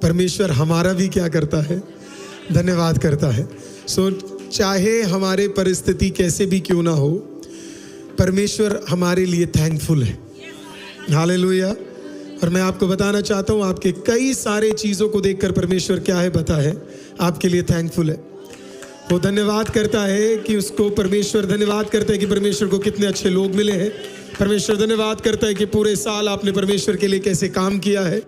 परमेश्वर हमारा भी क्या करता है? धन्यवाद करता है। सो चाहे हमारे परिस्थिति कैसे भी क्यों ना हो, परमेश्वर हमारे लिए थैंकफुल है। हालेलुया। और मैं आपको बताना चाहता हूँ, आपके कई सारे चीज़ों को देखकर परमेश्वर क्या है पता है? आपके लिए थैंकफुल है। वो धन्यवाद करता है कि उसको, परमेश्वर धन्यवाद करता है कि परमेश्वर को कितने अच्छे लोग मिले हैं। परमेश्वर धन्यवाद करता है कि पूरे साल आपने परमेश्वर के लिए कैसे काम किया है।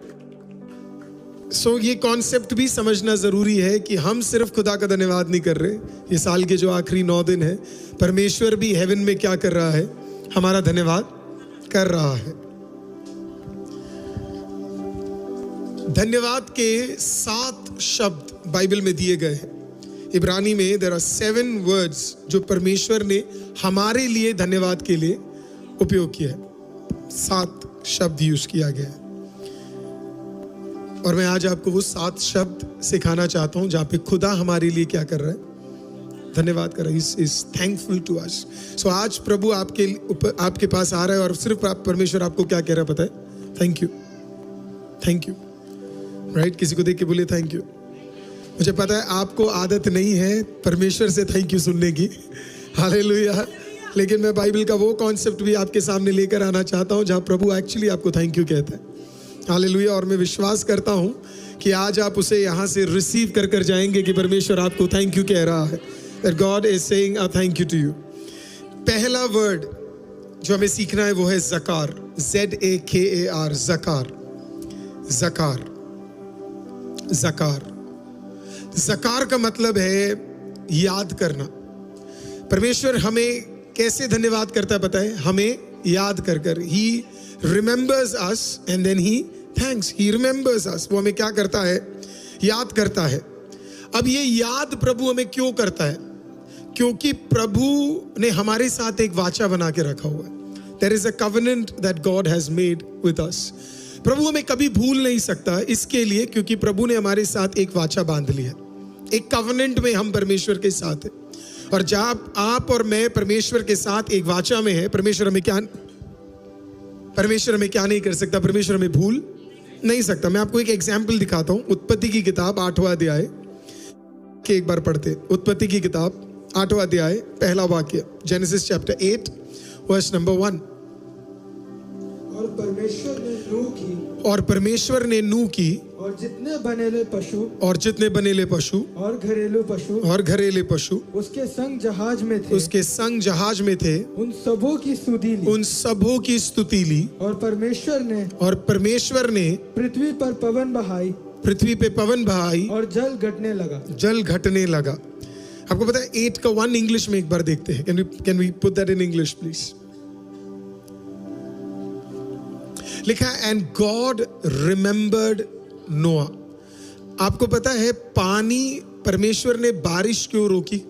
सो ये कॉन्सेप्ट भी समझना ज़रूरी है कि हम सिर्फ खुदा का धन्यवाद नहीं कर रहे। ये साल के जो आखिरी 9 दिन है, परमेश्वर भी हेवन में क्या कर रहा है? हमारा धन्यवाद कर रहा है। धन्यवाद के 7 शब्द बाइबल में दिए गए हैं। इब्रानी में देयर आर 7 वर्ड्स जो परमेश्वर ने हमारे लिए धन्यवाद के लिए उपयोग किया है। 7 शब्द यूज किया गया है और मैं आज आपको वो 7 शब्द सिखाना चाहता हूं जहां पे खुदा हमारे लिए क्या कर रहा है? धन्यवाद कर रहा है। Is thankful to us. So आज प्रभु आपके पास आ रहा है और सिर्फ परमेश्वर आपको क्या कह रहा है पता है? Thank you, thank you. Right? किसी को देख के बोले थैंक यू। मुझे पता है आपको आदत नहीं है परमेश्वर से थैंक यू सुनने की। हालेलुया। लेकिन मैं बाइबल का वो कॉन्सेप्ट भी आपके सामने लेकर आना चाहता हूं जहां प्रभु एक्चुअली आपको थैंक यू कहता है। हालेलुया। और मैं विश्वास करता हूं कि आज आप उसे यहां से रिसीव कर कर जाएंगे कि परमेश्वर आपको थैंक यू कह रहा है। That God is saying a thank you to you. पहला वर्ड जो हमें सीखना है वो है ज़कार। ZAKAR, ज़कार। ज़कार, ज़कार। ज़कार का मतलब है याद करना। परमेश्वर हमें कैसे धन्यवाद करता है पता है? हमें याद कर कर। He remembers us and then he thanks. He remembers us. वो हमें क्या करता है? याद करता है। अब ये याद प्रभु हमें क्यों करता है? क्योंकि प्रभु ने हमारे साथ एक वाचा बना के रखा हुआ है। There is a covenant that God has made with us. प्रभु हमें कभी भूल नहीं सकता इसके लिए, क्योंकि प्रभु ने हमारे साथ एक वाचा बांध लिया। एक कवेनेंट में हम परमेश्वर के साथ हैं। और जब आप और मैं परमेश्वर के साथ एक वाचा में है, परमेश्वर हमें क्या नहीं कर सकता? परमेश्वर हमें भूल नहीं सकता। मैं आपको एक एग्जाम्पल दिखाता हूं। उत्पत्ति की किताब 8वां अध्याय के एक बार पढ़ते। उत्पत्ति की किताब 8वां अध्याय पहला वाक्य, जेनेसिस चैप्टर 8 वर्स नंबर 1। और परमेश्वर ने नूह की और जितने बनेले पशु और घरेलू पशु उसके संग जहाज में थे उन सबों की स्तुति ली। और परमेश्वर ने पृथ्वी पे पवन बहाई और जल घटने लगा। आपको पता है 8 का 1 इंग्लिश में एक बार देखते हैं। Can we put that in English please? लिखा है एंड गॉड रिमेंबर्ड नोआ। आपको पता है पानी, परमेश्वर ने बारिश क्यों रोकी?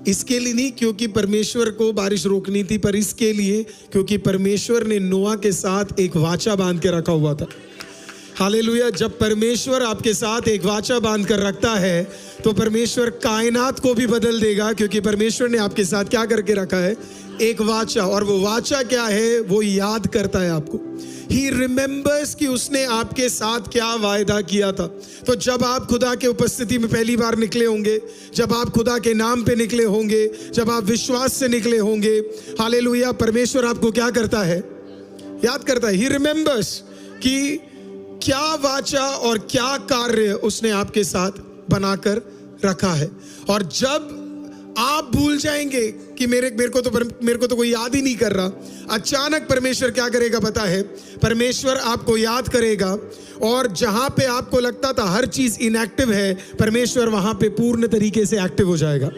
इसके लिए नहीं क्योंकि परमेश्वर को बारिश रोकनी थी, पर इसके लिए क्योंकि परमेश्वर ने नोआ के साथ एक वाचा बांध के रखा हुआ था। हालेलुया। जब परमेश्वर आपके साथ एक वाचा बांध कर रखता है तो परमेश्वर कायनात को भी बदल देगा, क्योंकि परमेश्वर ने आपके साथ क्या करके रखा है? एक वाचा। और वो वाचा क्या है? वो याद करता है आपको। He remembers कि उसने आपके साथ क्या वायदा किया था। तो जब आप खुदा के उपस्थिति में पहली बार निकले होंगे, जब आप खुदा के नाम पे निकले होंगे, जब आप विश्वास से निकले होंगे, हालेलुया, परमेश्वर आपको क्या करता है? याद करता है। He remembers कि क्या वाचा और क्या कार्य उसने आपके साथ बनाकर रखा है। और जब आप भूल जाएंगे कि मेरे को तो कोई याद ही नहीं कर रहा, अचानक परमेश्वर क्या करेगा पता है? परमेश्वर आपको याद करेगा और जहां पे आपको लगता था हर चीज इनएक्टिव है, परमेश्वर वहां पे पूर्ण तरीके से एक्टिव हो जाएगा।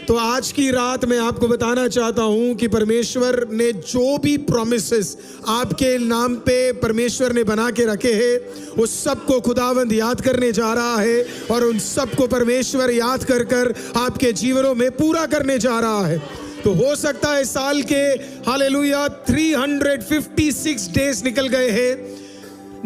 तो आज की रात मैं आपको बताना चाहता हूं कि परमेश्वर ने जो भी प्रॉमिसेस आपके नाम पे परमेश्वर ने बना के रखे हैं, उस सब को खुदावंद याद करने जा रहा है और उन सब को परमेश्वर याद कर कर आपके जीवनों में पूरा करने जा रहा है। तो हो सकता है साल के हालेलुया 356 डेज निकल गए हैं,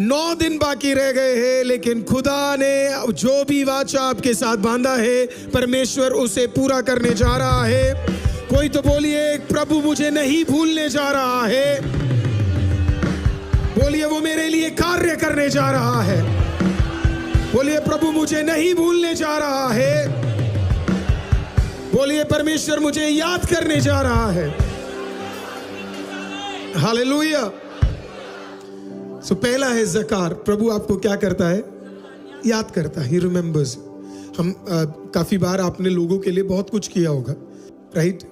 9 दिन बाकी रह गए हैं, लेकिन खुदा ने जो भी वाचा आपके साथ बांधा है परमेश्वर उसे पूरा करने जा रहा है। कोई तो बोलिए प्रभु मुझे नहीं भूलने जा रहा है, बोलिए वो मेरे लिए कार्य करने जा रहा है। प्रभु मुझे नहीं भूलने जा रहा है। बोलिए परमेश्वर मुझे याद करने जा रहा है। हालेलुया। सो पहला है ज़कार। प्रभु आपको क्या करता है? याद करता है। He remembers. हम काफी बार आपने लोगों के लिए बहुत कुछ किया होगा, राइट?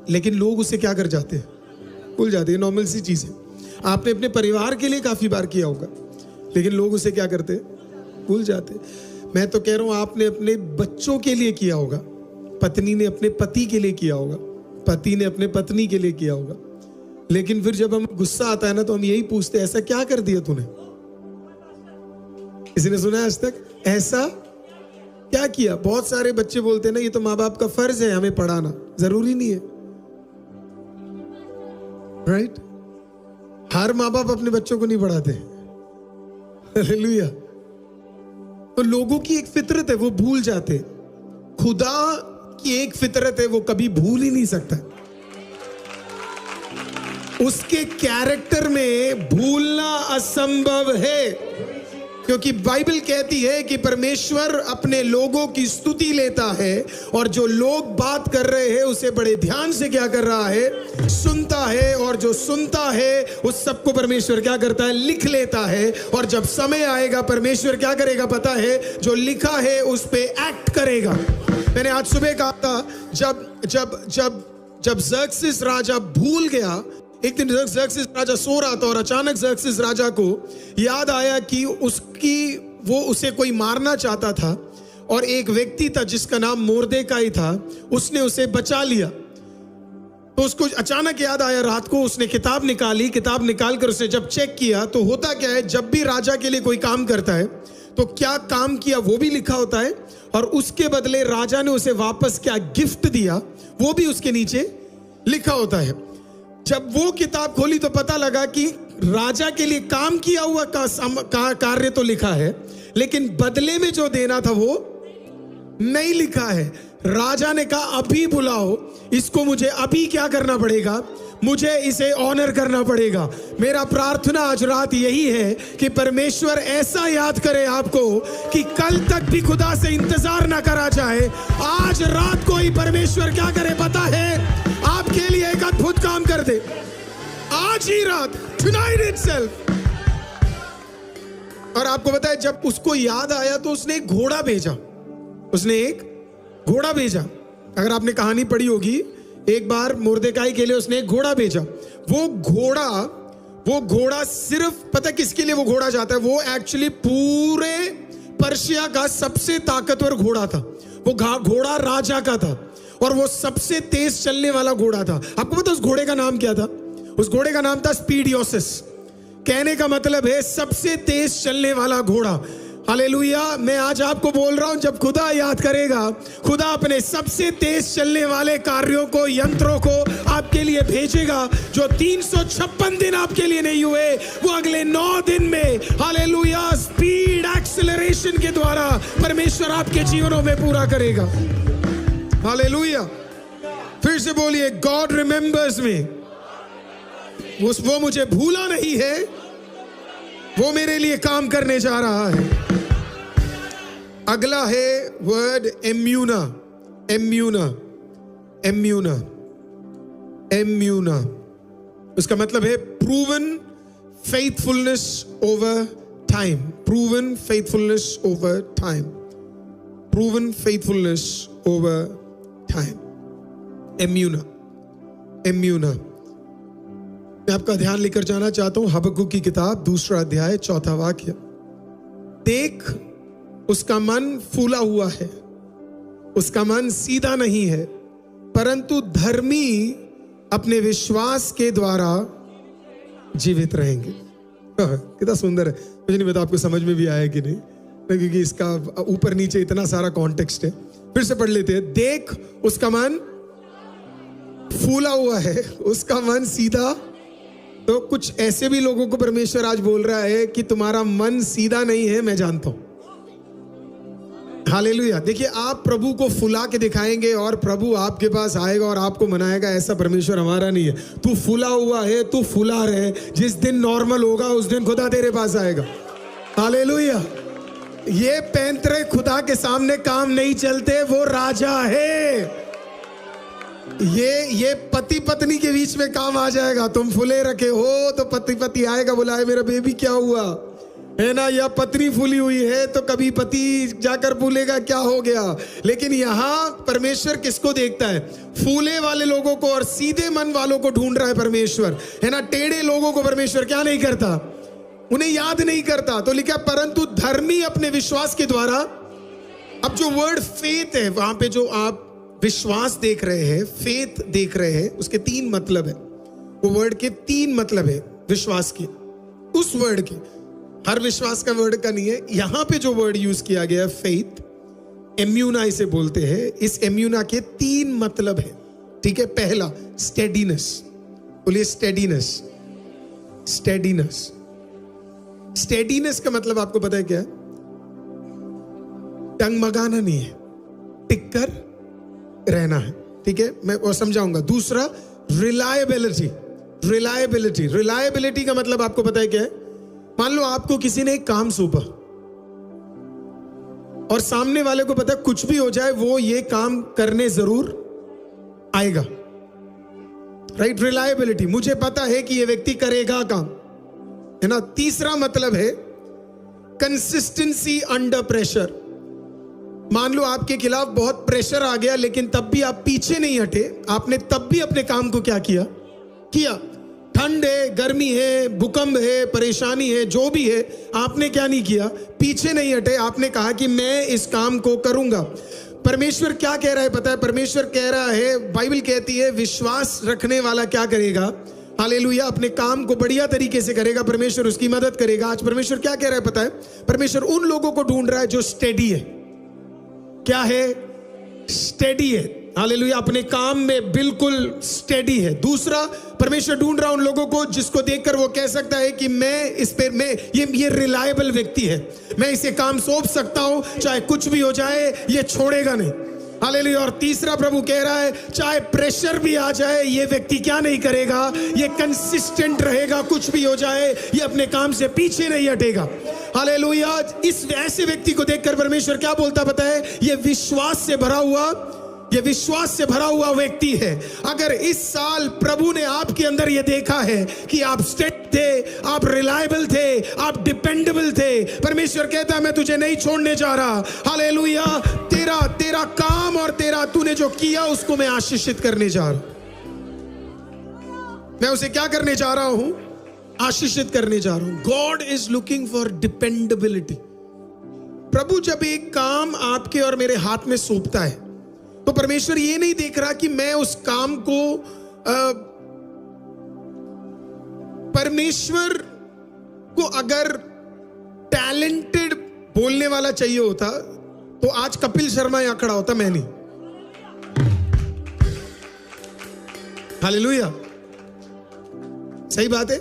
लेकिन लोग उसे क्या कर जाते हैं? भूल जाते हैं। नॉर्मल सी चीज है। आपने अपने परिवार के लिए काफी बार किया होगा, लेकिन लोग उसे क्या करते हैं? भूल जाते हैं। मैं तो कह रहा हूं आपने अपने बच्चों के लिए किया होगा, पत्नी ने अपने पति के लिए किया होगा, पति ने अपने पत्नी के लिए किया होगा, लेकिन फिर जब हम गुस्सा आता है ना तो हम यही पूछते हैं, ऐसा क्या कर दिया तूने? किसी ने सुना है आज तक ऐसा क्या किया? बहुत सारे बच्चे बोलते हैं ना, ये तो माँ बाप का फर्ज है हमें पढ़ाना। जरूरी नहीं है, राइट? हर माँ बाप अपने बच्चों को नहीं पढ़ाते। हालेलुया। तो लोगों की एक फितरत है, वो भूल जाते। खुदा की एक फितरत है, वो कभी भूल ही नहीं सकता। उसके कैरेक्टर में भूलना असंभव है, क्योंकि बाइबल कहती है कि परमेश्वर अपने लोगों की स्तुति लेता है और जो लोग बात कर रहे हैं उसे बड़े ध्यान से क्या कर रहा है? सुनता है। और जो सुनता है उस सबको परमेश्वर क्या करता है? लिख लेता है। और जब समय आएगा परमेश्वर क्या करेगा पता है? जो लिखा है उस पे एक्ट करेगा। मैंने आज सुबह कहा था, जब ज़र्क्सिस राजा भूल गया, एक दिन ज़र्क्सिस राजा सो रहा था और अचानक ज़र्क्सिस राजा को याद आया कि उसे कोई मारना चाहता था और एक व्यक्ति था जिसका नाम मोर्देकाई था, उसने उसे बचा लिया। तो उसको अचानक याद आया, रात को उसने किताब निकाली, किताब निकालकर उसने जब चेक किया तो होता क्या है, जब भी राजा के लिए कोई काम करता है तो क्या काम किया वो भी लिखा होता है और उसके बदले राजा ने उसे वापस क्या गिफ्ट दिया वो भी उसके नीचे लिखा होता है। जब वो किताब खोली तो पता लगा कि राजा के लिए काम किया हुआ कार्य तो लिखा है, लेकिन बदले में जो देना था वो नहीं लिखा है। राजा ने कहा अभी बुलाओ इसको, मुझे अभी क्या करना पड़ेगा? मुझे इसे ऑनर करना पड़ेगा। मेरा प्रार्थना आज रात यही है कि परमेश्वर ऐसा याद करे आपको कि कल तक भी खुदा से इंतजार ना करा जाए। आज रात को ही परमेश्वर क्या करे पता है? आपके लिए एक अद्भुत काम कर दे। आज ही रात, tonight itself। और आपको पता है जब उसको याद आया तो उसने एक घोड़ा भेजा। उसने एक घोड़ा भेजा। अगर आपने कहानी पढ़ी होगी, एक बार मोर्देकाई के लिए उसने एक घोड़ा भेजा। वो घोड़ा सिर्फ पता किसके लिए वो घोड़ा जाता है? वो एक्चुअली पूरे पर्शिया का सबसे ताकतवर घोड़ा था। वो घोड़ा राजा का था और वो सबसे तेज चलने वाला घोड़ा था। आपको पता उस घोड़े का नाम क्या था? उस घोड़े का नाम था स्पीडियोसिस। कहने का मतलब है सबसे तेज चलने वाला घोड़ा। हालेलुया। मैं आज आपको बोल रहा हूं, जब खुदा याद करेगा, खुदा अपने सबसे तेज चलने वाले कार्यों को, यंत्रों को आपके लिए भेजेगा। जो 356 दिन आपके लिए नहीं हुए, वो अगले 9 दिन में हालेलुया स्पीड एक्सेलरेशन के द्वारा परमेश्वर आपके जीवनों में पूरा करेगा। हालेलुया। फिर से बोलिए, गॉड रिमेंबर्स मी। वो मुझे भूला नहीं है, वो मेरे लिए काम करने जा रहा है। अगला है वर्ड एम्यूना। एम्यूना, एम्यूना, एम्यूना। उसका मतलब है proven faithfulness over time. Proven faithfulness over time. Proven faithfulness over time. एम्यूना, एम्यूना। मैं आपका ध्यान लेकर जाना चाहता हूं हबक्कुक की किताब 2 अध्याय 4 वाक्य। देख, उसका मन फूला हुआ है, उसका मन सीधा नहीं है, परंतु धर्मी अपने विश्वास के द्वारा जीवित रहेंगे। कितना सुंदर है। मुझे नहीं पता आपको समझ में भी आया कि नहीं, क्योंकि इसका ऊपर नीचे इतना सारा कॉन्टेक्स्ट है। फिर से पढ़ लेते हैं। देख, उसका मन फूला हुआ है, उसका मन सीधा। तो कुछ ऐसे भी लोगों को परमेश्वर आज बोल रहा है कि तुम्हारा मन सीधा नहीं है, मैं जानता हूं। हालेलुया। देखिए, आप प्रभु को फुला के दिखाएंगे और प्रभु आपके पास आएगा और आपको मनाएगा, ऐसा परमेश्वर हमारा नहीं है। तू फुला हुआ है, तू फुला रहे। जिस दिन नॉर्मल होगा उस दिन खुदा तेरे पास आएगा। हालेलुया। ये पैंतरे खुदा के सामने काम नहीं चलते, वो राजा है। ये पति पत्नी के बीच में काम आ जाएगा। तुम फूले रखे हो तो पति आएगा, बुलाए मेरा बेबी क्या हुआ है ना, या पत्नी फूली हुई है तो कभी पति जाकर बोलेगा क्या हो गया। लेकिन यहाँ परमेश्वर किसको देखता है? फूले वाले लोगों को और सीधे मन वालों को ढूंढ रहा है परमेश्वर, है ना। टेढ़े लोगों को परमेश्वर क्या नहीं करता? उन्हें याद नहीं करता। तो लिखा परंतु धर्मी अपने विश्वास के द्वारा। अब जो वर्ड फेथ है, वहां पे जो आप विश्वास देख रहे हैं, फेथ देख रहे हैं, उसके 3 मतलब है। वो वर्ड के 3 मतलब है विश्वास के। उस वर्ड के, हर विश्वास का वर्ड का नहीं है। यहां पे जो वर्ड यूज किया गया फेथ, एम्यूना इसे बोलते हैं। इस एम्यूना के 3 मतलब है, ठीक है। पहला स्टेडीनेस, बोलिए स्टेडीनेस। स्टेडीनेस, स्टेडीनेस का मतलब आपको पता है क्या है? टंगमगाना नहीं है, टिक कर रहना है, ठीक है। मैं और समझाऊंगा। दूसरा रिलायबिलिटी। रिलायबिलिटी, रिलायबिलिटी का मतलब आपको पता है क्या है? मान लो आपको किसी ने एक काम सौंपा और सामने वाले को पता है कुछ भी हो जाए वो ये काम करने जरूर आएगा, राइट। रिलायबिलिटी, मुझे पता है कि ये व्यक्ति करेगा काम, है ना। तीसरा मतलब है कंसिस्टेंसी अंडर प्रेशर। मान लो आपके खिलाफ बहुत प्रेशर आ गया लेकिन तब भी आप पीछे नहीं हटे, आपने तब भी अपने काम को क्या किया। ठंड है, गर्मी है, भूकंप है, परेशानी है, जो भी है, आपने क्या नहीं किया? पीछे नहीं हटे। आपने कहा कि मैं इस काम को करूंगा। परमेश्वर क्या कह रहा है पता है? परमेश्वर कह रहा है, बाइबल कहती है विश्वास रखने वाला क्या करेगा? हालेलुया, अपने काम को बढ़िया तरीके से करेगा, परमेश्वर उसकी मदद करेगा। आज परमेश्वर क्या कह रहा है पता है? परमेश्वर उन लोगों को ढूंढ रहा है जो स्टेडी है। क्या है? स्टेडी है। हालेलुया, अपने काम में बिल्कुल स्टेडी है। दूसरा, परमेश्वर ढूंढ रहा है उन लोगों को जिसको देखकर वो कह सकता है कि मैं इस पे, मैं ये रिलायबल व्यक्ति है, मैं इसे काम सौंप सकता हूं, चाहे कुछ भी हो जाए ये छोड़ेगा नहीं। हालेलुया। और तीसरा प्रभु कह रहा है चाहे प्रेशर भी आ जाए ये व्यक्ति क्या नहीं करेगा? ये कंसिस्टेंट रहेगा, कुछ भी हो जाए ये अपने काम से पीछे नहीं हटेगा। हालेलुया। इस ऐसे व्यक्ति को देखकर परमेश्वर क्या बोलता पता है? ये विश्वास से भरा हुआ व्यक्ति है। अगर इस साल प्रभु ने आपके अंदर ये देखा है कि आप स्टेडी थे, आप रिलायबल थे, आप डिपेंडेबल थे, परमेश्वर कहता है मैं तुझे नहीं छोड़ने जा रहा। हालेलुया। तेरा काम और तूने जो किया उसको मैं आशीषित करने जा रहा हूं। मैं उसे क्या करने जा रहा हूं? आशीषित करने जा रहा हूं। God is looking for dependability. प्रभु जब एक काम आपके और मेरे हाथ में सौंपता है तो परमेश्वर ये नहीं देख रहा कि मैं उस काम को परमेश्वर को अगर टैलेंटेड बोलने वाला चाहिए होता तो आज कपिल शर्मा यहां खड़ा होता, मैं नहीं। हालेलुया, सही बात है,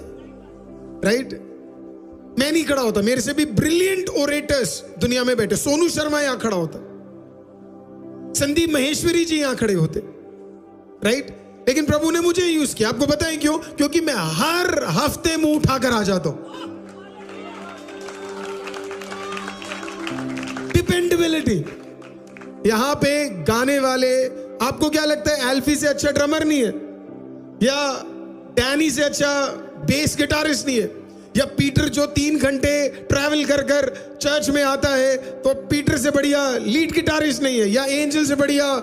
राइट। मैं नहीं खड़ा होता, मेरे से भी ब्रिलियंट ओरेटर्स दुनिया में बैठे, सोनू शर्मा यहां खड़ा होता, संदीप महेश्वरी जी यहां खड़े होते, राइट। लेकिन प्रभु ने मुझे यूज किया। आपको पता है क्यों? क्योंकि मैं हर हफ्ते मुंह उठाकर आ जाता हूं। डिपेंडेबिलिटी। यहां पे गाने वाले, आपको क्या लगता है एल्फी से अच्छा ड्रमर नहीं है, या डैनी से अच्छा बेस गिटारिस्ट नहीं है, या पीटर जो 3 घंटे ट्रैवल कर कर चर्च में आता है तो पीटर से बढ़िया लीड गिटारिस्ट नहीं है, या एंजल से बढ़िया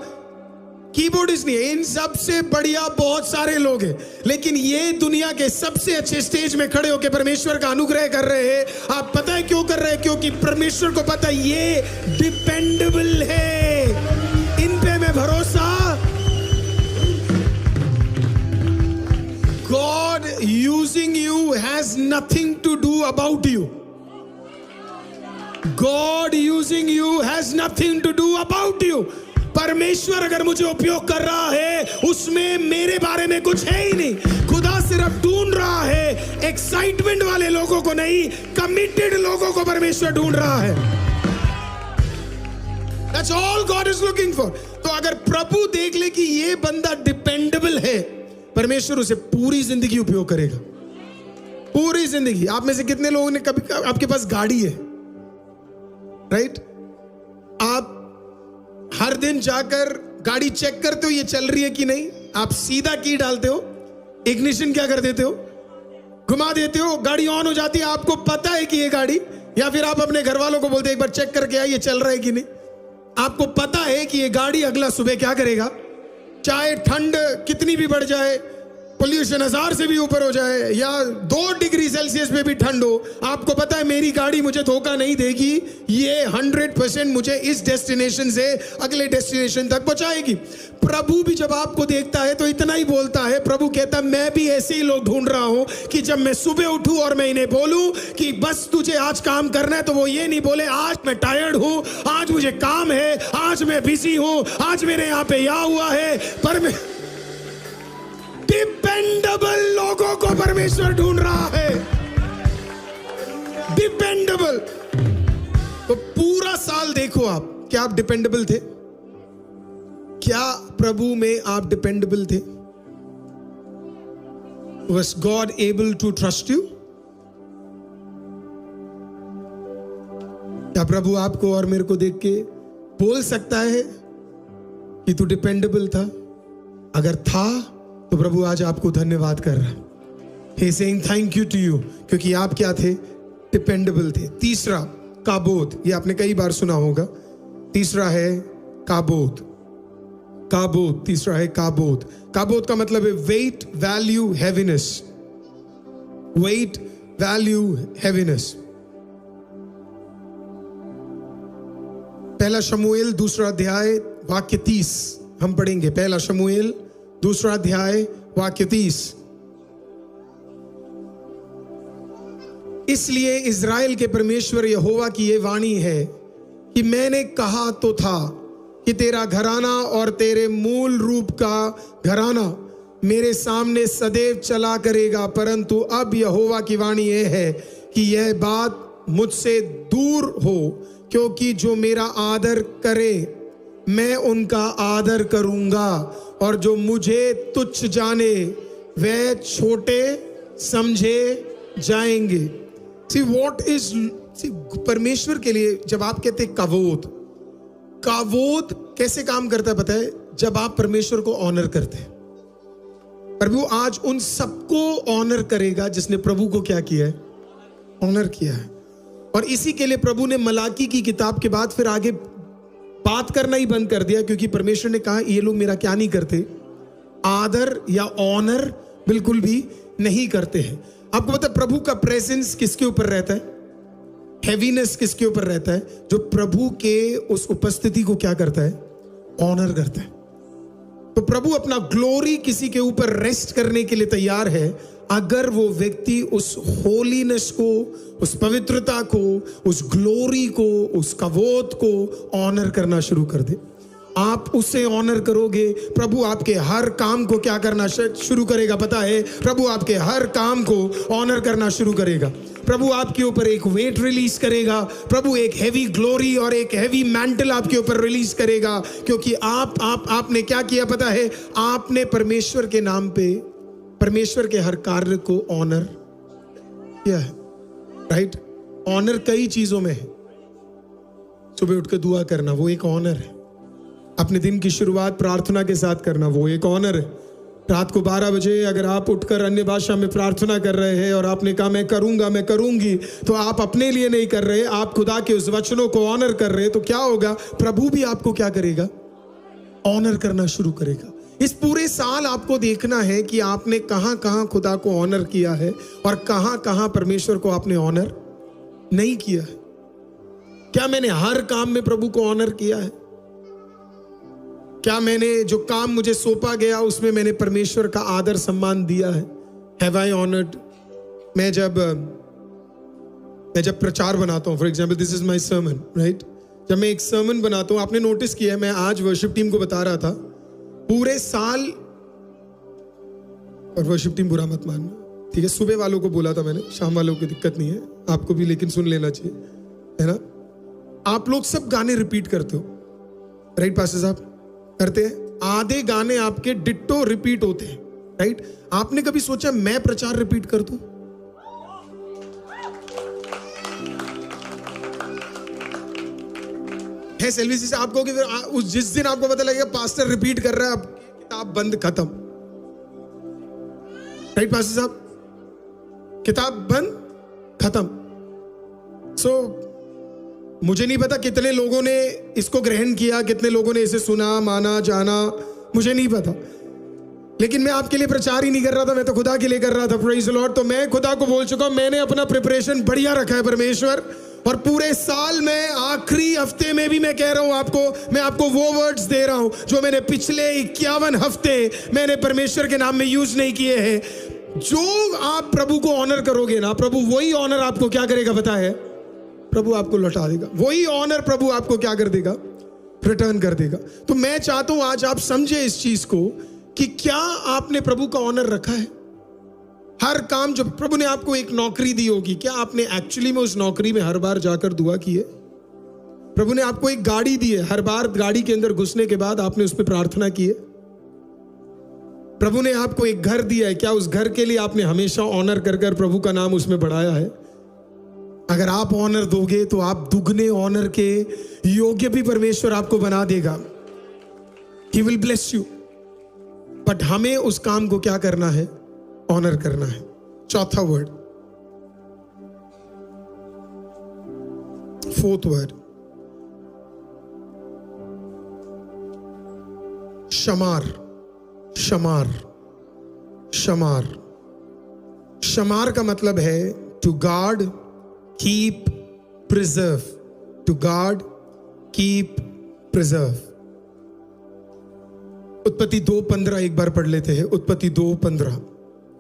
कीबोर्डिस्ट नहीं है। इन सबसे बढ़िया बहुत सारे लोग हैं, लेकिन ये दुनिया के सबसे अच्छे स्टेज में खड़े होकर परमेश्वर का अनुग्रह कर रहे हैं। आप पता है क्यों कर रहे हैं? क्योंकि परमेश्वर को पता है ये डिपेंडेबल है, इन पे मैं भरोसा। God using you has nothing to do about you. God using you has nothing to do about you. परमेश्वर अगर मुझे उपयोग कर रहा है उसमें मेरे बारे में कुछ है ही नहीं। खुदा सिर्फ ढूंढ रहा है एक्साइटमेंट वाले लोगों को नहीं, कमिटेड लोगों को परमेश्वर ढूंढ रहा है। That's all God is looking for. तो अगर प्रभु देख ले कि ये बंदा डिपेंडेबल है, परमेश्वर उसे पूरी जिंदगी उपयोग करेगा, पूरी जिंदगी। आप में से कितने लोगों ने कभी, आपके पास गाड़ी है, राइट? आप हर दिन जाकर गाड़ी चेक करते हो ये चल रही है कि नहीं? आप सीधा की डालते हो, इग्निशन क्या कर देते हो, घुमा देते हो, गाड़ी ऑन हो जाती है, आपको पता है कि ये गाड़ी, या फिर आप अपने घर वालों को बोलते हैं एक बार चेक करके आइए ये चल रहा है कि नहीं। आपको पता है कि ये गाड़ी अगला सुबह क्या करेगा, चाहे ठंड कितनी भी बढ़ जाए, पोल्यूशन 1000 से भी ऊपर हो जाए, या 2 डिग्री सेल्सियस पे भी ठंड हो, आपको पता है मेरी गाड़ी मुझे धोखा नहीं देगी, ये 100% मुझे इस डेस्टिनेशन से अगले डेस्टिनेशन तक पहुंचाएगी। प्रभु भी जब आपको देखता है तो इतना ही बोलता है, प्रभु कहता है मैं भी ऐसे ही लोग ढूंढ रहा हूं कि जब मैं सुबह उठूं और मैं इन्हें बोलूं कि बस तुझे आज काम करना है, तो वो ये नहीं बोले आज मैं टायर्ड हूं, आज मुझे काम है, आज मैं बिजी हूं, आज मेरे यहां पे यह हुआ है, पर मैं डिपेंडेबल लोगों को परमेश्वर ढूंढ रहा है, डिपेंडेबल। तो पूरा साल देखो आप, क्या आप डिपेंडेबल थे? क्या प्रभु में आप डिपेंडेबल थे? Was God able to trust you? क्या प्रभु आपको और मेरे को देख के बोल सकता है कि तू डिपेंडेबल था? अगर था तो प्रभु आज आपको धन्यवाद कर रहा है। He is saying thank you to you, क्योंकि आप क्या थे? डिपेंडेबल थे। तीसरा काबोद, ये आपने कई बार सुना होगा। तीसरा है काबोद। काबोद, तीसरा है काबोद। काबोद का मतलब है weight, value, heaviness. Weight, value, heaviness. पहला शमूएल 2 अध्याय वाक्य 30 हम पढ़ेंगे। पहला शमूएल 2 अध्याय वाक्य 30। इसलिए इज़राइल के परमेश्वर यहोवा की यह वाणी है कि मैंने कहा तो था कि तेरा घराना और तेरे मूल रूप का घराना मेरे सामने सदैव चला करेगा, परंतु अब यहोवा की वाणी यह है कि यह बात मुझसे दूर हो, क्योंकि जो मेरा आदर करे मैं उनका आदर करूंगा, और जो मुझे तुच्छ जाने वह छोटे समझे जाएंगे। सी व्हाट इज, परमेश्वर के लिए जब आप कहते कावोद, कावोद कैसे काम करता है पता है? जब आप परमेश्वर को ऑनर करते हैं। प्रभु आज उन सबको ऑनर करेगा जिसने प्रभु को क्या किया है? ऑनर किया है। और इसी के लिए प्रभु ने मलाकी की किताब के बाद फिर आगे बात करना ही बंद कर दिया, क्योंकि परमेश्वर ने कहा ये लोग मेरा क्या नहीं करते? आदर या ऑनर बिल्कुल भी नहीं करते हैं। आपको पता है प्रभु का प्रेजेंस किसके ऊपर रहता है? हैवीनेस किसके ऊपर रहता है? जो प्रभु के उस उपस्थिति को क्या करता है? ऑनर करता है। तो प्रभु अपना ग्लोरी किसी के ऊपर रेस्ट करने के लिए तैयार है अगर वो व्यक्ति उस होलीनेस को, उस पवित्रता को, उस ग्लोरी को, उस कवोत को ऑनर करना शुरू कर दे। आप उसे ऑनर करोगे, प्रभु आपके हर काम को क्या करना शुरू करेगा पता है? प्रभु आपके हर काम को ऑनर करना शुरू करेगा। प्रभु आपके ऊपर एक वेट रिलीज करेगा, प्रभु एक हैवी ग्लोरी और एक हैवी मैंटल आपके ऊपर रिलीज करेगा, क्योंकि आपने क्या किया पता है? आपने परमेश्वर के नाम पे, परमेश्वर के हर कार्य को ऑनर किया है। राइट? ऑनर कई चीजों में है। सुबह उठ के दुआ करना वो एक ऑनर है। अपने दिन की शुरुआत प्रार्थना के साथ करना वो एक ऑनर है। रात को 12 बजे अगर आप उठकर अन्य भाषा में प्रार्थना कर रहे हैं और आपने कहा मैं करूंगा, मैं करूंगी, तो आप अपने लिए नहीं कर रहे, आप खुदा के उस वचनों को ऑनर कर रहे। तो क्या होगा? प्रभु भी आपको क्या करेगा? ऑनर करना शुरू करेगा। इस पूरे साल आपको देखना है कि आपने कहां कहां खुदा को ऑनर किया है और कहां कहां परमेश्वर को आपने ऑनर नहीं किया है। क्या मैंने हर काम में प्रभु को ऑनर किया है? क्या मैंने जो काम मुझे सौंपा गया उसमें मैंने परमेश्वर का आदर सम्मान दिया है? Have I honoured? मैं जब प्रचार बनाता हूं, for example this is my sermon, right? जब मैं एक सर्मन बनाता हूं, आपने नोटिस किया है, मैं आज वर्शिप टीम को बता रहा था, पूरे साल, और वर्शिप टीम बुरा मत मानना, ठीक है? सुबह वालों को बोला था मैंने, शाम वालों की दिक्कत नहीं है, आपको भी लेकिन सुन लेना चाहिए, है ना? आप लोग सब गाने रिपीट करते हो, राइट पास्टर साहब? करते हैं। आधे गाने आपके डिट्टो रिपीट होते हैं, राइट? आपने कभी सोचा मैं प्रचार रिपीट कर दूं? है सेल्फिश। आप कहोगे फिर उस जिस दिन आपको पता लगेगा पास्टर रिपीट कर रहा है, अब किताब बंद, खत्म। राइट पास्टर साहब, किताब बंद, खत्म। सो मुझे नहीं पता कितने लोगों ने इसको ग्रहण किया, कितने लोगों ने इसे सुना, माना, जाना, मुझे नहीं पता, लेकिन मैं आपके लिए प्रचार ही नहीं कर रहा था, मैं तो खुदा के लिए कर रहा था। Praise the Lord. तो मैं खुदा को बोल चुका हूं, मैंने अपना प्रिपरेशन बढ़िया रखा है परमेश्वर, और पूरे साल में आखिरी हफ्ते में भी मैं कह रहा हूं आपको, मैं आपको वो वर्ड्स दे रहा हूं जो मैंने पिछले 51 हफ्ते मैंने परमेश्वर के नाम में यूज नहीं किए हैं। जो आप प्रभु को ऑनर करोगे ना, प्रभु वही ऑनर आपको क्या करेगा पता है? प्रभु आपको लौटा देगा। वही ऑनर प्रभु आपको क्या कर देगा? रिटर्न कर देगा। तो मैं चाहता हूं आज आप समझे इस चीज को कि क्या आपने प्रभु का ऑनर रखा है। हर काम, जो प्रभु ने आपको एक नौकरी दी होगी, क्या आपने एक्चुअली में उस नौकरी में हर बार जाकर दुआ की है? प्रभु ने आपको एक गाड़ी दी है, हर बार गाड़ी के अंदर घुसने के बाद आपने उस पर प्रार्थना की है? प्रभु ने आपको एक घर दिया है, क्या उस घर के लिए आपने हमेशा ऑनर कर कर प्रभु का नाम उसमें बढ़ाया है? अगर आप ऑनर दोगे तो आप दुगने ऑनर के योग्य भी परमेश्वर आपको बना देगा। He will bless you। But हमें उस काम को क्या करना है? ऑनर करना है। चौथा वर्ड, फोर्थ वर्ड, शमार। शमार, शमार, शमार का मतलब है to guard, keep, preserve. To guard, keep, preserve. उत्पत्ति 2:15 एक बार पढ़ लेते हैं। उत्पत्ति 2:15,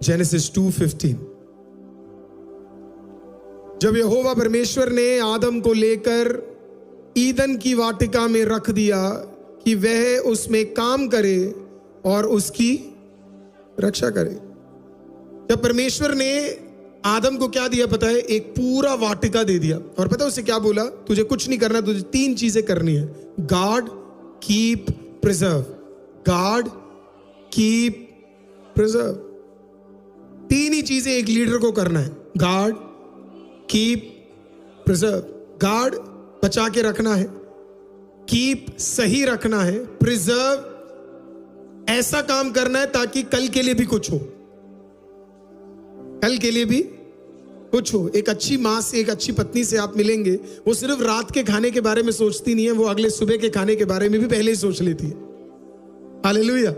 जेनेसिस 2:15। जब यहोवा परमेश्वर ने आदम को लेकर ईदन की वाटिका में रख दिया कि वह उसमें काम करे और उसकी रक्षा करे। जब परमेश्वर ने आदम को क्या दिया पता है? एक पूरा वाटिका दे दिया, और पता है उसे क्या बोला? तुझे कुछ नहीं करना, तुझे 3 चीजें करनी है। Guard, keep, preserve. Guard, keep, preserve. 3 ही चीजें एक लीडर को करना है। Guard, keep, preserve. गार्ड बचा के रखना है, कीप सही रखना है, प्रिजर्व ऐसा काम करना है ताकि कल के लिए भी कुछ हो। कल के लिए भी कुछ हो। एक अच्छी माँ से, एक अच्छी पत्नी से आप मिलेंगे, वो सिर्फ रात के खाने के बारे में सोचती नहीं है, वो अगले सुबह के खाने के बारे में भी पहले ही सोच लेती है। हालेलुया।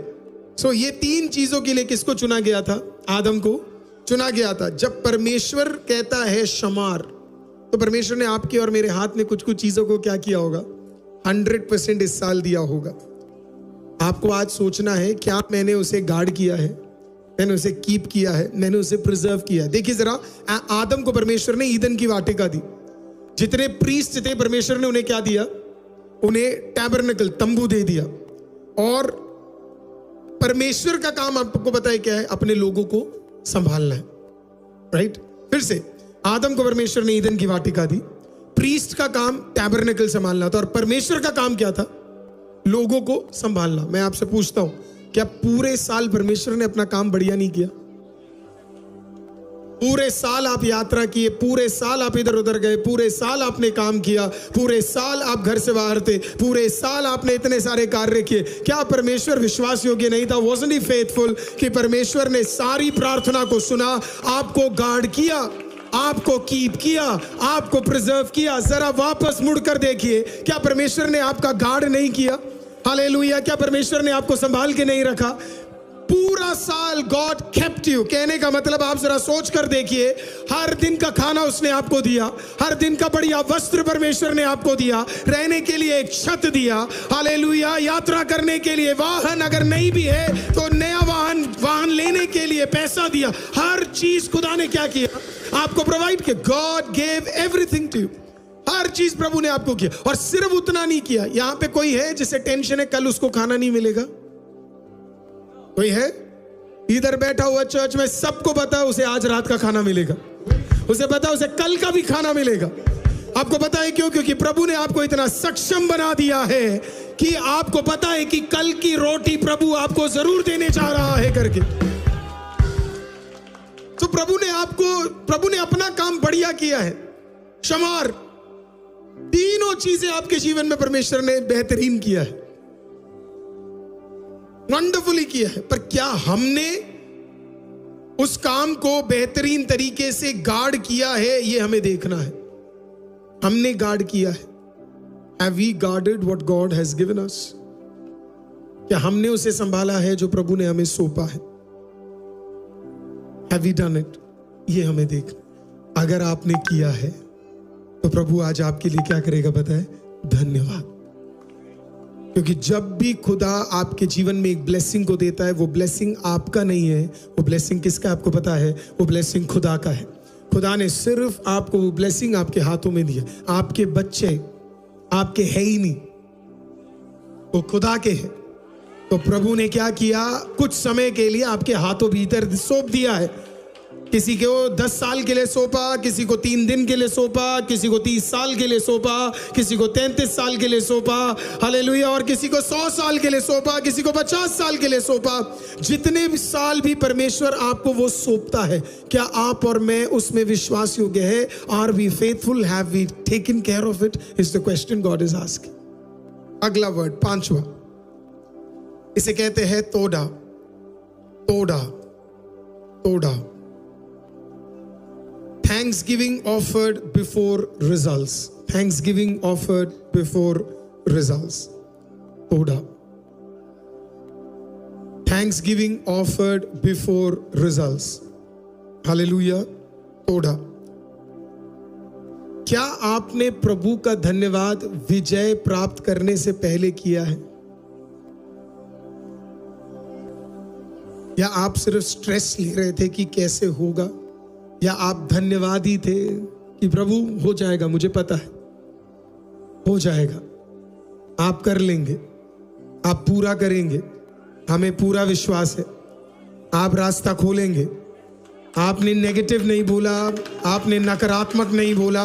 सो ये 3 चीजों के लिए किसको चुना गया था? आदम को चुना गया था। जब परमेश्वर कहता है शमार, तो परमेश्वर ने आपके और मेरे हाथ में कुछ कुछ चीजों को क्या किया होगा? 100% इस साल दिया होगा। आपको आज सोचना है, क्या मैंने उसे गार्ड किया है, मैंने उसे कीप किया है, मैंने उसे प्रिजर्व किया है। देखिए जरा, आदम को परमेश्वर ने ईदन की वाटिका दी। जितने प्रीस्ट थे परमेश्वर ने उन्हें क्या दिया? उन्हें टैबरनेकल, तंबू दे दिया। और परमेश्वर का काम आपको पता है क्या है? अपने लोगों को संभालना है। राइट? फिर से आदम को परमेश्वर ने ईदन की वाटिका दी, प्रीस्ट का काम टैबरनेकल संभालना था, और परमेश्वर का काम क्या था? लोगों को संभालना। मैं आपसे पूछता हूं, क्या पूरे साल परमेश्वर ने अपना काम बढ़िया नहीं किया? पूरे साल आप यात्रा किए, पूरे साल आप इधर उधर गए, पूरे साल आपने काम किया, पूरे साल आप घर से बाहर थे, पूरे साल आपने इतने सारे कार्य किए। क्या परमेश्वर विश्वास योग्य नहीं था? Wasn't he faithful? कि परमेश्वर ने सारी प्रार्थना को सुना, आपको गार्ड किया, आपको कीप किया, आपको प्रिजर्व किया। जरा वापस मुड़कर देखिए, क्या परमेश्वर ने आपका गार्ड नहीं किया? हालेलुया। क्या परमेश्वर ने आपको संभाल के नहीं रखा? पूरा साल गॉड केप्ट यू। कहने का मतलब आप जरा सोच कर देखिए, हर दिन का खाना उसने आपको दिया, हर दिन का बढ़िया वस्त्र परमेश्वर ने आपको दिया, रहने के लिए एक छत दिया, हालेलुया, यात्रा करने के लिए वाहन अगर नहीं भी है तो नया वाहन लेने के लिए पैसा दिया। हर चीज खुदा ने क्या किया? आपको प्रोवाइड किया। God gave everything to you. हर चीज प्रभु ने आपको किया। और सिर्फ उतना नहीं किया। यहां पे कोई है जिसे टेंशन है कल उसको खाना नहीं मिलेगा? कोई है? इधर बैठा हुआ चर्च में सबको पता है उसे आज रात का खाना मिलेगा, उसे पता है उसे कल का भी खाना मिलेगा। आपको पता है क्यों? क्योंकि प्रभु ने आपको इतना सक्षम बना दिया है कि आपको पता है कि कल की रोटी प्रभु आपको जरूर देने जा रहा है करके। तो प्रभु ने अपना काम बढ़िया किया है। शमार, तीनों चीजें आपके जीवन में परमेश्वर ने बेहतरीन किया है, वंडरफुली किया है। पर क्या हमने उस काम को बेहतरीन तरीके से गार्ड किया है, ये हमें देखना है। हमने गार्ड किया है। Have we guarded what God has given us? क्या हमने उसे संभाला है जो प्रभु ने हमें सौंपा है? Have we done it? ये हमें देखना। अगर आपने किया है तो प्रभु आज आपके लिए क्या करेगा पता है? धन्यवाद। क्योंकि जब भी खुदा आपके जीवन में एक ब्लेसिंग को देता है, वो ब्लेसिंग आपका नहीं है, वो ब्लेसिंग किसका आपको पता है? वो ब्लेसिंग खुदा का है। खुदा ने सिर्फ आपको वो ब्लेसिंग आपके हाथों में दिया। आपके बच्चे आपके है ही नहीं, वो खुदा के हैं। तो प्रभु ने क्या किया? कुछ समय के लिए आपके हाथों भीतर सौंप दिया है। किसी को 10 साल के लिए सौंपा, किसी को 3 दिन के लिए सौंपा, किसी को 30 साल के लिए सौंपा, किसी को 33 साल के लिए सौंपा, हालेलुया, और किसी को 100 साल के लिए सौंपा, किसी को 50 साल के लिए सौंपा। जितने भी साल भी परमेश्वर आपको वो सौंपता है, क्या आप और मैं उसमें विश्वास योग्य है? Are we faithful? Have we taken care of it? Is the question God is asking. अगला वर्ड, 5वां, इसे कहते हैं तोड़ा। तोड़ा, तोड़ा। Thanksgiving offered before results. Thanksgiving offered before results. Toda. Thanksgiving offered before results. Hallelujah. Toda. क्या आपने प्रभु का धन्यवाद विजय प्राप्त करने से पहले किया है? या आप सिर्फ स्ट्रेस ले रहे थे कि कैसे होगा? या आप धन्यवादी थे कि प्रभु हो जाएगा, मुझे पता है हो जाएगा, आप कर लेंगे, आप पूरा करेंगे, हमें पूरा विश्वास है, आप रास्ता खोलेंगे। आपने नेगेटिव नहीं बोला, आपने नकारात्मक नहीं बोला,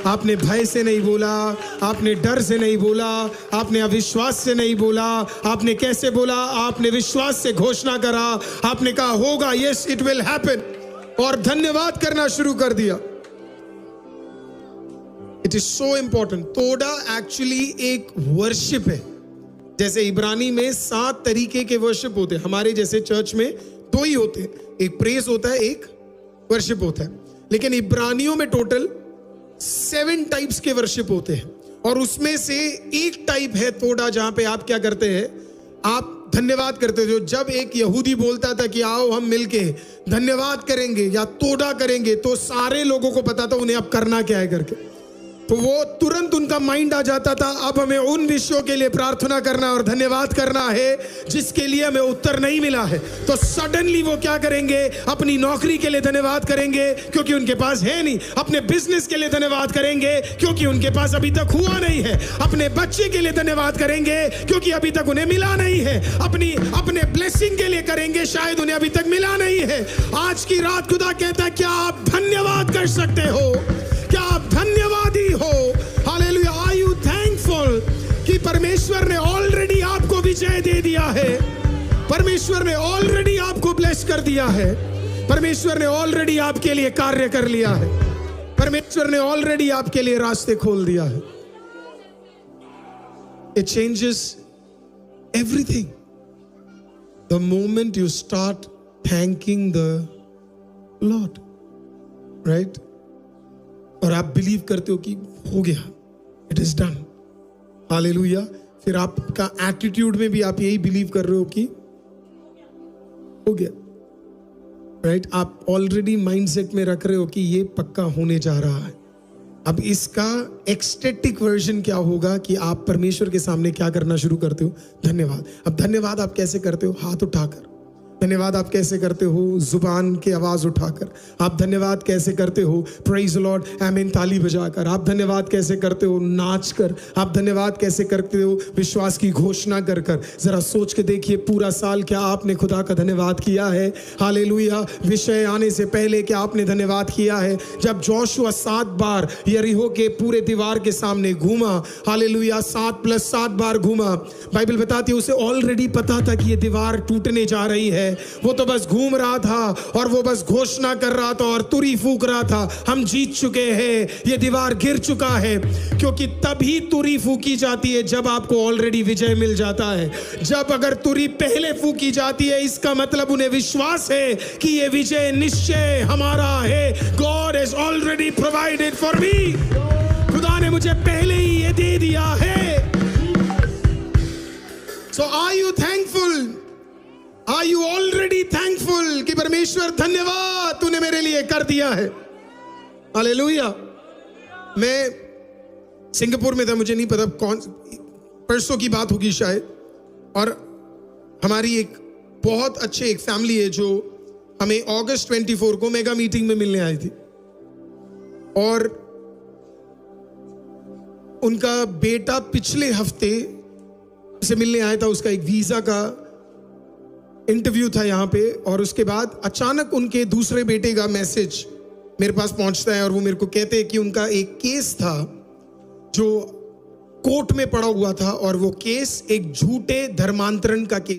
आपने भय से नहीं बोला, आपने डर से नहीं बोला, आपने अविश्वास से नहीं बोला। आपने कैसे बोला? आपने विश्वास से घोषणा करा। आपने कहा होगा, यस इट विल हैपन, और धन्यवाद करना शुरू कर दिया। It is so important. तोड़ा एक्चुअली एक वर्शिप है। जैसे इब्रानी में 7 तरीके के वर्शिप होते हैं, हमारे जैसे चर्च में 2 ही होते हैं, एक प्रेज होता है, एक वर्शिप होता है। लेकिन इब्रानियों में टोटल 7 टाइप्स के वर्शिप होते हैं, और उसमें से एक टाइप है तोड़ा, जहां पे आप क्या करते हैं? आप धन्यवाद करते थे। जब एक यहूदी बोलता था कि आओ हम मिलके धन्यवाद करेंगे या तोड़ा करेंगे, तो सारे लोगों को पता था उन्हें अब करना क्या है करके। तो वो तुरंत उनका माइंड आ जाता था, अब हमें उन विषयों के लिए प्रार्थना करना और धन्यवाद करना है जिसके लिए हमें उत्तर नहीं मिला है। तो सडनली वो क्या करेंगे? अपनी नौकरी के लिए धन्यवाद करेंगे क्योंकि उनके पास है नहीं। अपने बिजनेस के लिए धन्यवाद करेंगे क्योंकि उनके पास अभी तक हुआ नहीं है। अपने बच्चे के लिए धन्यवाद करेंगे क्योंकि अभी तक उन्हें मिला नहीं है। अपने ब्लेसिंग के लिए करेंगे, शायद उन्हें अभी तक मिला नहीं है। आज की रात खुदा कहता है, क्या आप धन्यवाद कर सकते हो? क्या आप धन्यवादी हो? हालेलुया। आर यू थैंकफुल कि परमेश्वर ने ऑलरेडी आपको विजय दे दिया है? परमेश्वर ने ऑलरेडी आपको ब्लेस कर दिया है। परमेश्वर ने ऑलरेडी आपके लिए कार्य कर लिया है। परमेश्वर ने ऑलरेडी आपके लिए रास्ते खोल दिया है। It changes everything the moment you start thanking the Lord, right? और आप बिलीव करते हो कि हो गया, इट इज डन, हालेलुया। फिर आपका एटीट्यूड में भी आप यही बिलीव कर रहे हो कि हो गया, राइट? आप ऑलरेडी माइंडसेट में रख रहे हो कि ये पक्का होने जा रहा है। अब इसका एक्सटेटिक वर्जन क्या होगा कि आप परमेश्वर के सामने क्या करना शुरू करते हो? धन्यवाद। अब धन्यवाद आप कैसे करते हो? हाथ उठाकर। धन्यवाद आप कैसे करते हो? जुबान की आवाज उठाकर। आप धन्यवाद कैसे करते हो? प्रेज द लॉर्ड, आमीन, ताली बजाकर। आप धन्यवाद कैसे करते हो? नाच कर। आप धन्यवाद कैसे करते हो? विश्वास की घोषणा कर कर। जरा सोच के देखिए, पूरा साल क्या आपने खुदा का धन्यवाद किया है? हालेलुया। विषय आने से पहले क्या आपने धन्यवाद किया है? जब जोशुआ 7 बार यरीहो के पूरे दीवार के सामने घूमा, हालेलुया, 7 + 7 बार घूमा, बाइबल बताती है उसे ऑलरेडी पता था कि ये दीवार टूटने जा रही है। है, वो तो बस घूम रहा था और वो बस घोषणा कर रहा था और तुरी फूक रहा था, हम जीत चुके हैं, ये दीवार गिर चुका है। क्योंकि तभी तुरी फूकी जाती है जब आपको ऑलरेडी विजय मिल जाता है। जब अगर तुरी पहले फूकी जाती है, इसका मतलब उन्हें विश्वास है कि ये विजय निश्चय हमारा है। God has already provided for me, खुदा ने मुझे पहले ही ये दे दिया है। So are you thankful? Are you already thankful कि परमेश्वर धन्यवाद तूने मेरे लिए कर दिया है। हालेलुया। मैं सिंगापुर में था, मुझे नहीं पता कौन, परसों की बात होगी शायद, और हमारी एक बहुत अच्छे एक फैमिली है जो हमें अगस्त 24 को मेगा मीटिंग में मिलने आई थी। और उनका बेटा पिछले हफ्ते से मिलने आया था, उसका एक वीजा का इंटरव्यू था यहाँ पे, और उसके बाद अचानक उनके दूसरे बेटे का मैसेज मेरे पास पहुंचता है और वो मेरे को कहते हैं कि उनका एक केस था जो कोर्ट में पड़ा हुआ था, और वो केस एक झूठे धर्मांतरण का केस